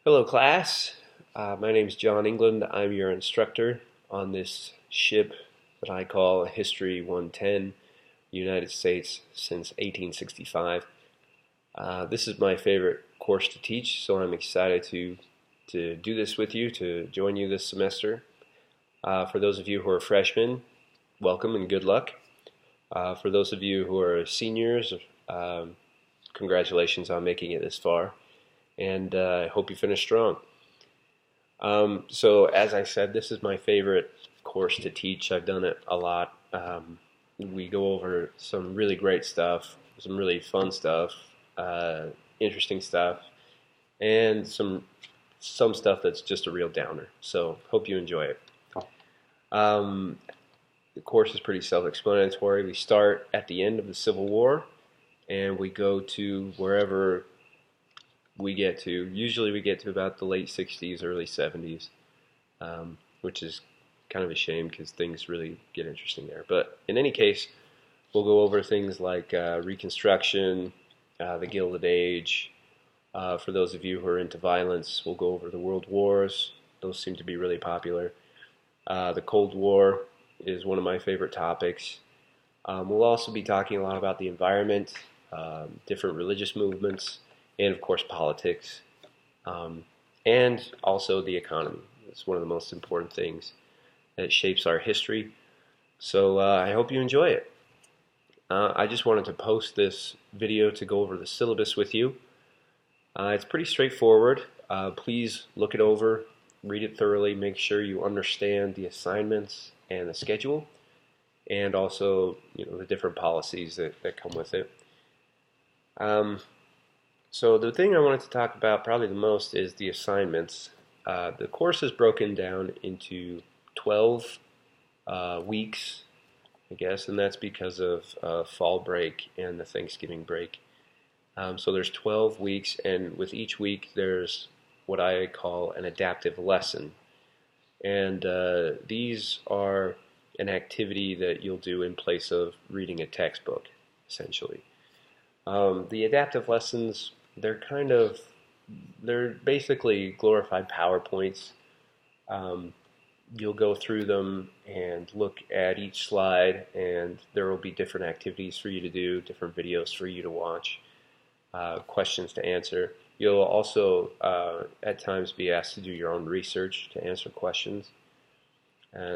Hello, class. My name is John England. I'm your instructor on this ship that I call History 110, United States since 1865. This is my favorite course to teach, so I'm excited to do this with you, to join you this semester. For those of you who are freshmen, welcome and good luck. For those of you who are seniors, congratulations on making it this far, and I hope you finish strong. So as I said, this is my favorite course to teach. I've done it a lot. We go over some really great stuff, some really fun stuff, interesting stuff, and some stuff that's just a real downer. So hope you enjoy it. The course is pretty self-explanatory. We start at the end of the Civil War, and we go to wherever we get to. Usually we get to about the late 60s, early 70s, which is kind of a shame because things really get interesting there. But in any case, we'll go over things like Reconstruction, the Gilded Age. For those of you who are into violence, we'll go over the World Wars. Those seem to be really popular. The Cold War is one of my favorite topics. We'll also be talking a lot about the environment, different religious movements, and of course politics, and also the economy. It's one of the most important things that shapes our history. So I hope you enjoy it. I just wanted to post this video to go over the syllabus with you. It's pretty straightforward. Please look it over, read it thoroughly, make sure you understand the assignments and the schedule, and also the different policies that come with it. So the thing I wanted to talk about probably the most is the assignments. The course is broken down into 12 weeks, I guess, and that's because of fall break and the Thanksgiving break. So there's 12 weeks, and with each week there's what I call an adaptive lesson. And these are an activity that you'll do in place of reading a textbook, essentially. The adaptive lessons, they're basically glorified PowerPoints. You'll go through them and look at each slide, and there will be different activities for you to do, different videos for you to watch, questions to answer. You'll also at times be asked to do your own research to answer questions.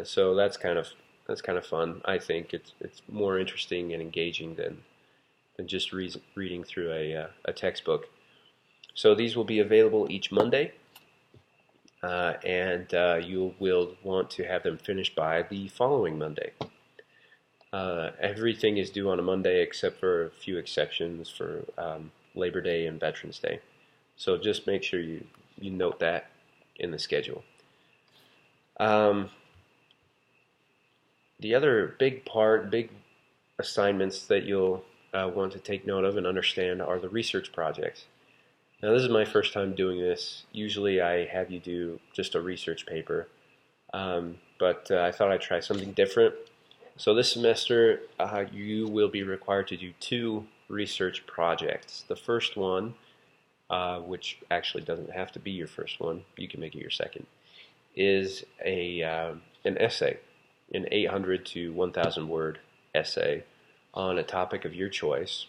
So that's kind of fun. I think it's more interesting and engaging than just reading through a textbook. So these will be available each Monday, and you will want to have them finished by the following Monday. Everything is due on a Monday except for a few exceptions for Labor Day and Veterans Day. So just make sure you note that in the schedule. The other big assignments that you'll want to take note of and understand are the research projects. Now this is my first time doing this. Usually I have you do just a research paper, but I thought I'd try something different. So this semester you will be required to do 2 research projects. The first one, which actually doesn't have to be your first one, you can make it your second, is an essay, an 800 to 1,000 word essay on a topic of your choice.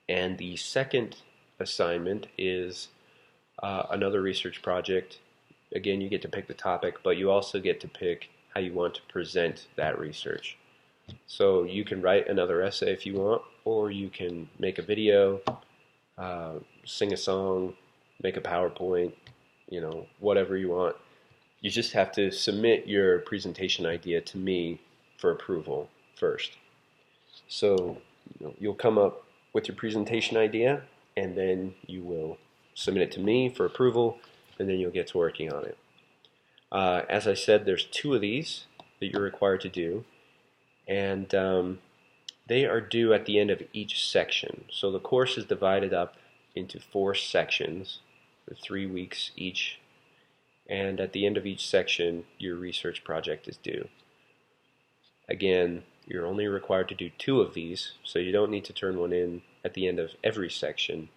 And the second assignment is another research project. Again, you get to pick the topic, but you also get to pick how you want to present that research. So you can write another essay if you want, or you can make a video, sing a song, make a PowerPoint, whatever you want. You just have to submit your presentation idea to me for approval first. So you'll come up with your presentation idea, and then you will submit it to me for approval, and then you'll get to working on it. As I said, there's 2 of these that you're required to do, and they are due at the end of each section. So the course is divided up into 4 sections, for 3 weeks each, and at the end of each section, your research project is due. Again, you're only required to do 2 of these, so you don't need to turn one in at the end of every section,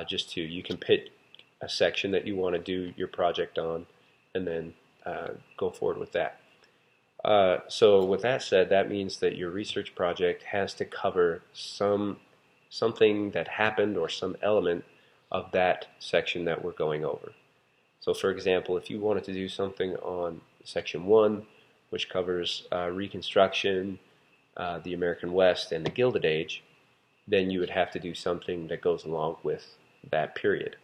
just 2. You can pick a section that you want to do your project on, and then go forward with that. So with that said, that means that your research project has to cover something that happened or some element of that section that we're going over. So for example, if you wanted to do something on section 1, which covers Reconstruction, the American West, and the Gilded Age, then you would have to do something that goes along with that period.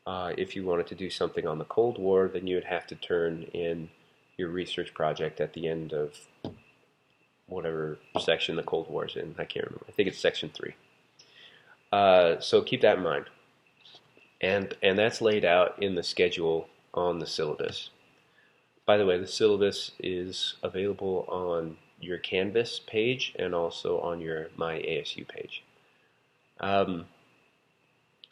If you wanted to do something on the Cold War, then you would have to turn in your research project at the end of whatever section the Cold War is in. I can't remember. I think it's section 3. So keep that in mind. And that's laid out in the schedule on the syllabus. By the way, the syllabus is available on your Canvas page and also on your My ASU page.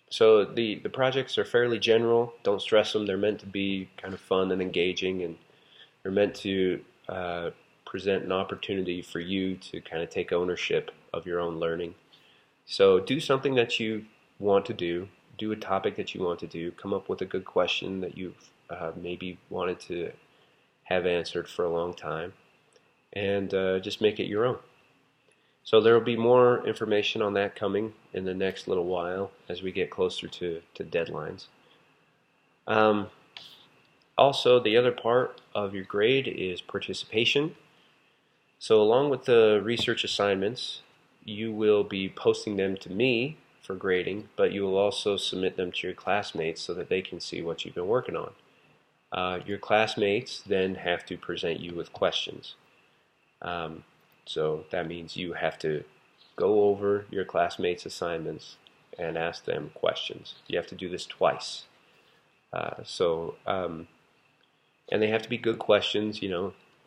So the projects are fairly general. Don't stress them. They're meant to be kind of fun and engaging, and they're meant to present an opportunity for you to kind of take ownership of your own learning. So do something that you want to do. Do a topic that you want to do. Come up with a good question that you've maybe wanted to have answered for a long time, and just make it your own. So there will be more information on that coming in the next little while as we get closer to deadlines. Also, the other part of your grade is participation. So along with the research assignments, you will be posting them to me for grading, but you will also submit them to your classmates so that they can see what you've been working on. Your classmates then have to present you with questions. So that means you have to go over your classmates' assignments and ask them questions. You have to do this twice. And they have to be good questions.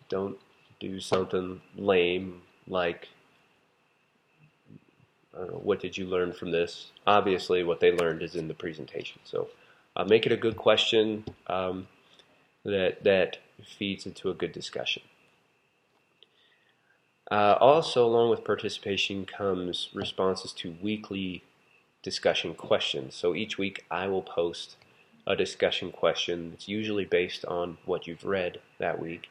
Don't do something lame like, I don't know, what did you learn from this? Obviously, what they learned is in the presentation. So make it a good question that feeds into a good discussion. Also, along with participation comes responses to weekly discussion questions. So each week I will post a discussion question that's usually based on what you've read that week.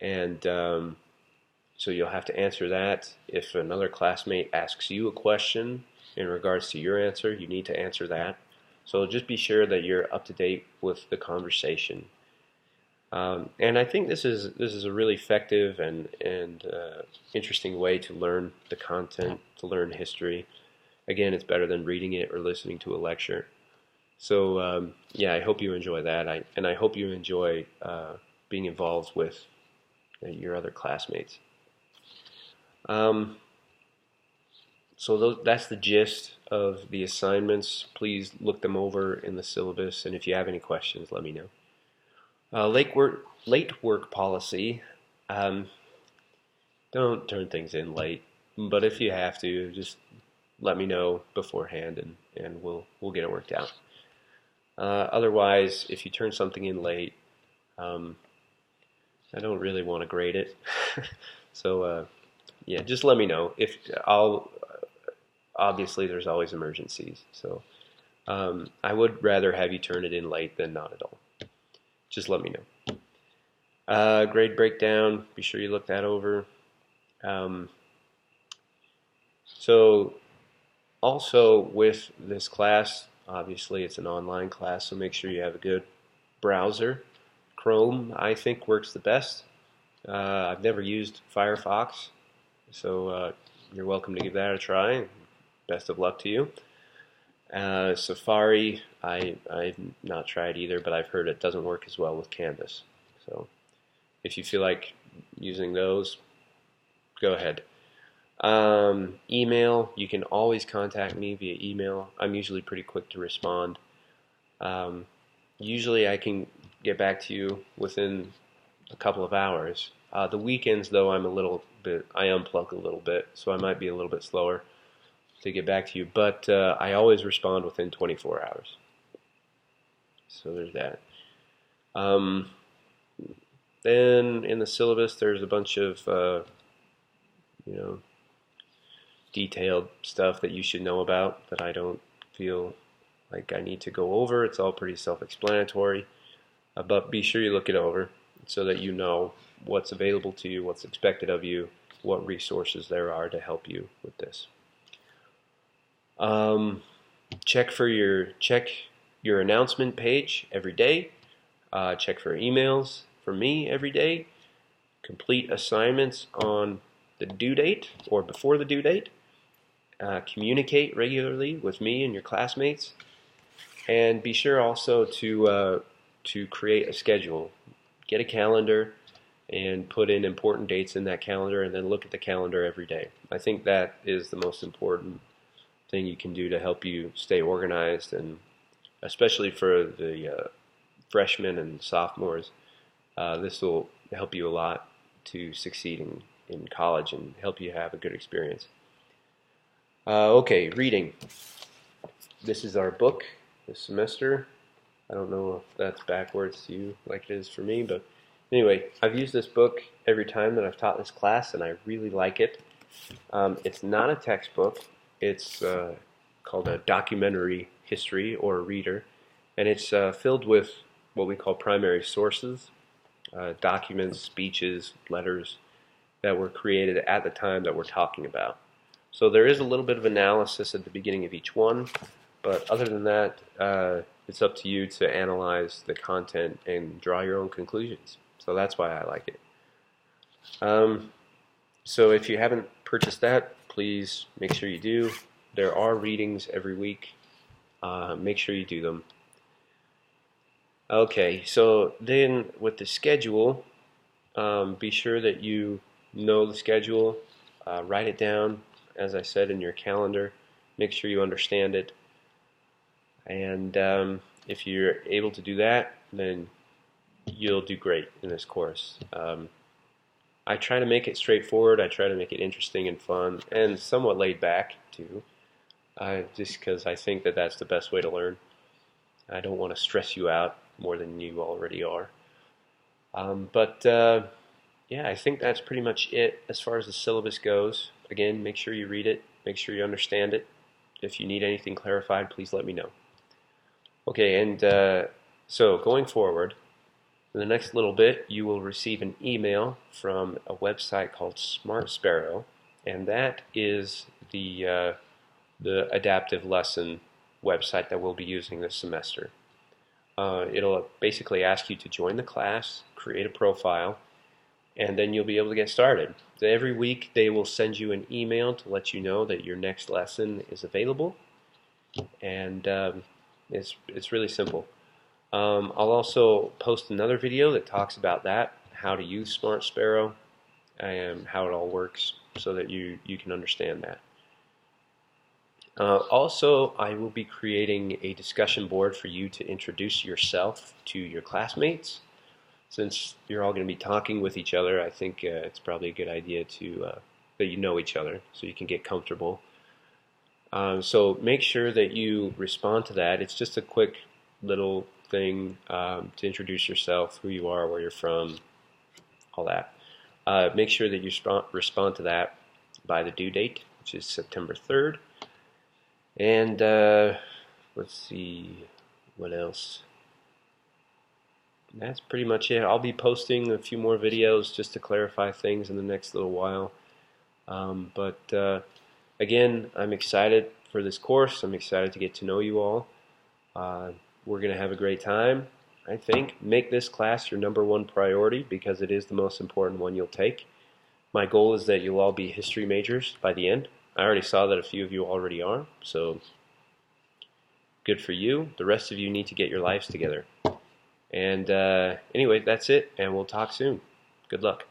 And so you'll have to answer that. If another classmate asks you a question in regards to your answer, you need to answer that. So just be sure that you're up to date with the conversation. And I think this is a really effective and interesting way to learn the content, to learn history. Again, it's better than reading it or listening to a lecture. So yeah, I hope you enjoy that, and I hope you enjoy being involved with your other classmates. So that's the gist of the assignments. Please look them over in the syllabus, and if you have any questions, let me know. Late work policy. Don't turn things in late, but if you have to, just let me know beforehand, and we'll get it worked out. Otherwise, if you turn something in late, I don't really want to grade it. So yeah, just let me know. Obviously there's always emergencies, so I would rather have you turn it in late than not at all. Just let me know. Grade breakdown, be sure you look that over. So also with this class, obviously it's an online class, so make sure you have a good browser. Chrome, I think, works the best. I've never used Firefox, so you're welcome to give that a try. Best of luck to you. Safari, I've not tried either, but I've heard it doesn't work as well with Canvas. So if you feel like using those, go ahead. Email, you can always contact me via email. I'm usually pretty quick to respond. Usually I can get back to you within a couple of hours. The weekends, though, I unplug a little bit, so I might be a little bit slower to get back to you, but I always respond within 24 hours. So there's that. Then in the syllabus, there's a bunch of detailed stuff that you should know about that I don't feel like I need to go over. It's all pretty self-explanatory, but be sure you look it over so that you know what's available to you, what's expected of you, what resources there are to help you with this. Check your announcement page every day. Check for emails from me every day. Complete assignments on the due date or before the due date. Communicate regularly with me and your classmates, and be sure also to create a schedule. Get a calendar and put in important dates in that calendar, and then look at the calendar every day. I think that is the most important thing you can do to help you stay organized, and especially for the freshmen and sophomores, this will help you a lot to succeed in college and help you have a good experience. Okay, reading. This is our book this semester. I don't know if that's backwards to you like it is for me, but anyway, I've used this book every time that I've taught this class, and I really like it. It's not a textbook. It's called a documentary history or a reader, and it's filled with what we call primary sources, documents, speeches, letters that were created at the time that we're talking about. So there is a little bit of analysis at the beginning of each one, but other than that, it's up to you to analyze the content and draw your own conclusions. So that's why I like it. So if you haven't purchased that, please make sure you do. There are readings every week. Make sure you do them. Okay, so then with the schedule, be sure that you know the schedule. Write it down, as I said, in your calendar. Make sure you understand it. And if you're able to do that, then you'll do great in this course. I try to make it straightforward. I try to make it interesting and fun, and somewhat laid back too, just because I think that that's the best way to learn. I don't want to stress you out more than you already are. Yeah, I think that's pretty much it as far as the syllabus goes. Again, make sure you read it. Make sure you understand it. If you need anything clarified, please let me know. Okay, and so going forward, in the next little bit, you will receive an email from a website called Smart Sparrow, and that is the adaptive lesson website that we'll be using this semester. It'll basically ask you to join the class, create a profile, and then you'll be able to get started. So every week they will send you an email to let you know that your next lesson is available, and it's really simple. I'll also post another video that talks about that, how to use Smart Sparrow, and how it all works, so that you can understand that. Also, I will be creating a discussion board for you to introduce yourself to your classmates. Since you're all going to be talking with each other, I think it's probably a good idea that you know each other so you can get comfortable. So make sure that you respond to that. It's just a quick little thing to introduce yourself, who you are, where you're from, all that. Make sure that you respond to that by the due date, which is September 3rd. And let's see, what else? That's pretty much it. I'll be posting a few more videos just to clarify things in the next little while. Again, I'm excited for this course. I'm excited to get to know you all. We're going to have a great time, I think. Make this class your #1 priority because it is the most important one you'll take. My goal is that you'll all be history majors by the end. I already saw that a few of you already are, so good for you. The rest of you need to get your lives together. And anyway, that's it, and we'll talk soon. Good luck.